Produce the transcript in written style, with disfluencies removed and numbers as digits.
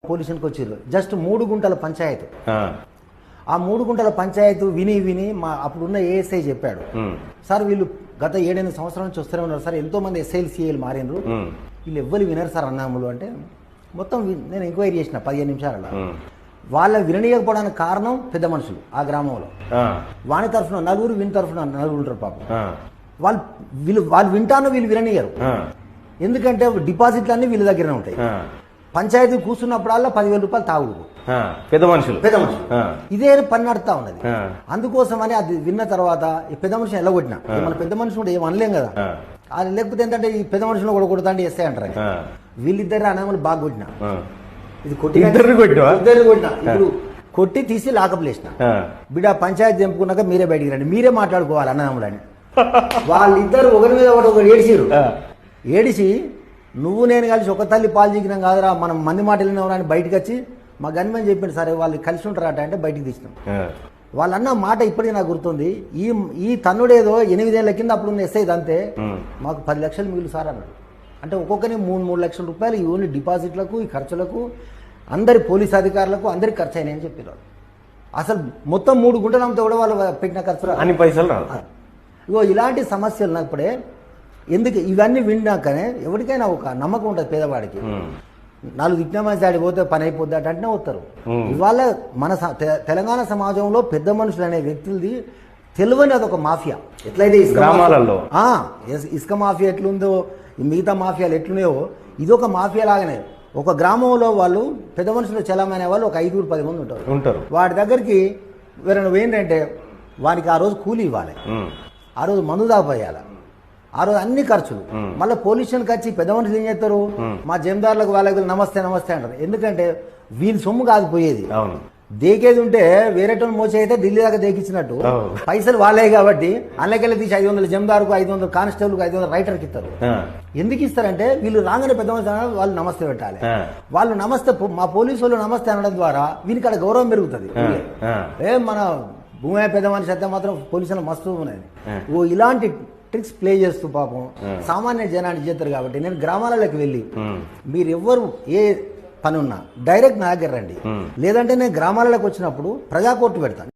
పోలీసులకు వచ్చారు. జస్ట్ 3 గుంటల పంచాయతీ. ఆ 3 గుంటల పంచాయతీ విని మా అప్పుడున్న ఏఎస్ఐ చెప్పాడు, సార్ వీళ్ళు గత 7-8 సంవత్సరాల నుంచి వస్తూనే ఉన్నారు సార్, ఎంతో మంది ఎస్ఐలు సిఐలు మారినరు, వీళ్ళు ఎవ్వరు వినరు సార్ అన్నాములు అంటే మొత్తం నేను ఎంక్వైరీ చేసిన 15 నిమిషాలలో. వాళ్ళ విననీయకపోవడానికి కారణం పెద్ద మనుషులు ఆ గ్రామంలో. వాని తరఫున నలుగురు, వీని తరఫున నలుగురు ఉంటారు పాపం. వాళ్ళు వింటాను, వీళ్ళు విననీయరు. ఎందుకంటే డిపాజిట్లు అన్ని వీళ్ళ దగ్గరనే ఉంటాయి. పంచాయతీ కూర్చున్నప్పుడల్లా 10,000 రూపాయలు తాగుడు పెద్ద మనుషులు ఇదే పని నడుతా ఉన్నది. అందుకోసమని అది విన్న తర్వాత ఈ పెద్ద మనిషిని ఎల్లగొట్టిన. మన పెద్ద మనిషి కూడా ఏం అనలేం కదా, అది లేకపోతే ఏంటంటే ఈ పెద్ద మనుషులు కూడా కొడతా అంటే ఎస్ఐ అంటారు. వీళ్ళిద్దరు అన్నములు బాగా కొట్టిన. ఇది ఇద్దరిని కొట్టిన. ఇప్పుడు కొట్టి తీసి లాకప్లేసిన. బిడ్డ పంచాయతీ తెంపుకున్నాక మీరే బయటికి రండి, మీరే మాట్లాడుకోవాలి అన్నదమ్ములని. వాళ్ళిద్దరు ఒకరి మీద ఒకటి ఏడిసిరు. ఏడిసి నువ్వు నేను కలిసి ఒక తల్లి పాలు చిక్కినాం కాదురా, మనం మంది మాట వెళ్ళినాం అని బయటకు వచ్చి మా గన్మని చెప్పిండు, సరే వాళ్ళు కలిసి ఉంటారట అంటే బయటికి తీసినాం. వాళ్ళన్న మాట ఇప్పటికీ నాకు గుర్తుంది. ఈ తన్నుడేదో 8 ఏళ్ల కింద అప్పుడున్న ఎస్ఐ అంతే మాకు 10 లక్షలు మిగులు సార్ అన్నాడు. అంటే ఒక్కొక్కరిని 3 లక్షల రూపాయలు ఈ ఓన్లీ డిపాజిట్లకు, ఈ ఖర్చులకు, అందరి పోలీస్ అధికారులకు అందరికి ఖర్చు అయినాయని చెప్పినారు. అసలు మొత్తం 3 గుంటలు అమ్మితే కూడా వాళ్ళు పెట్టిన ఖర్చు అన్ని పైసలు రాదు. ఇగో ఇలాంటి సమస్యలు ఉన్నప్పుడే ఎందుకు ఇవన్నీ విన్నాకనే ఎవరికైనా ఒక నమ్మకం ఉంటుంది పేదవాడికి. 4 దిగ్నమాసి దాడి పోతే పని అయిపోద్ది అంటే వస్తారు. ఇవాళ మన తెలంగాణ సమాజంలో పెద్ద మనుషులు అనే వ్యక్తులది తెలివని అదొక మాఫియా. ఎట్లయితే గ్రామాలలో ఇసుక మాఫియా ఎట్లుందో, మిగతా మాఫియాలు ఎట్లున్నాయో ఇదొక మాఫియా లాగానే. ఒక గ్రామంలో వాళ్ళు పెద్ద మనుషులు చలమైన వాళ్ళు ఒక 5-10 మంది ఉంటారు. వాడి దగ్గరికి వేరే ఏంటంటే వానికి ఆ రోజు కూలి ఇవ్వాలి, ఆ రోజు మందు దాపోయాలి, ఆ రోజు అన్ని ఖర్చులు. మళ్ళీ పోలీస్ స్టేషన్కి వచ్చి పెద్ద మనుషులు ఏం చేస్తారు, మా జమీదారులకు వాళ్ళకి నమస్తే నమస్తే అంటారు. ఎందుకంటే వీళ్ళు సొమ్ము కాకపోయేది, దేకేది ఉంటే వేరే మోసే అయితే ఢిల్లీ దాకా దేకిచ్చినట్టు పైసలు వాళ్ళే కాబట్టి అందులోకెళ్ళి తీసి 500 జమీదారుకు, 500 కానిస్టేబుల్కి, 500 రైటర్కి ఇస్తారు. ఎందుకు ఇస్తారంటే వీళ్ళు రాగానే పెద్ద మనుషులు వాళ్ళు నమస్తే పెట్టాలి. వాళ్ళు నమస్తే, మా పోలీసు వాళ్ళు నమస్తే అనడం ద్వారా వీనికి అక్కడ గౌరవం పెరుగుతుంది. మన భూమి పెద్ద మనిషి అయితే మాత్రం పోలీసులు మస్తు ఉన్నది. ఇలాంటి ట్రిక్స్ ప్లే చేస్తూ పాపం సామాన్య జనాన్ని చేస్తారు. కాబట్టి నేను గ్రామాలలోకి వెళ్ళి మీరు ఎవ్వరు ఏ పని ఉన్నా డైరెక్ట్ నా దగ్గర రండి, లేదంటే నేను గ్రామాలలోకి వచ్చినప్పుడు ప్రజా కోర్టు పెడతాను.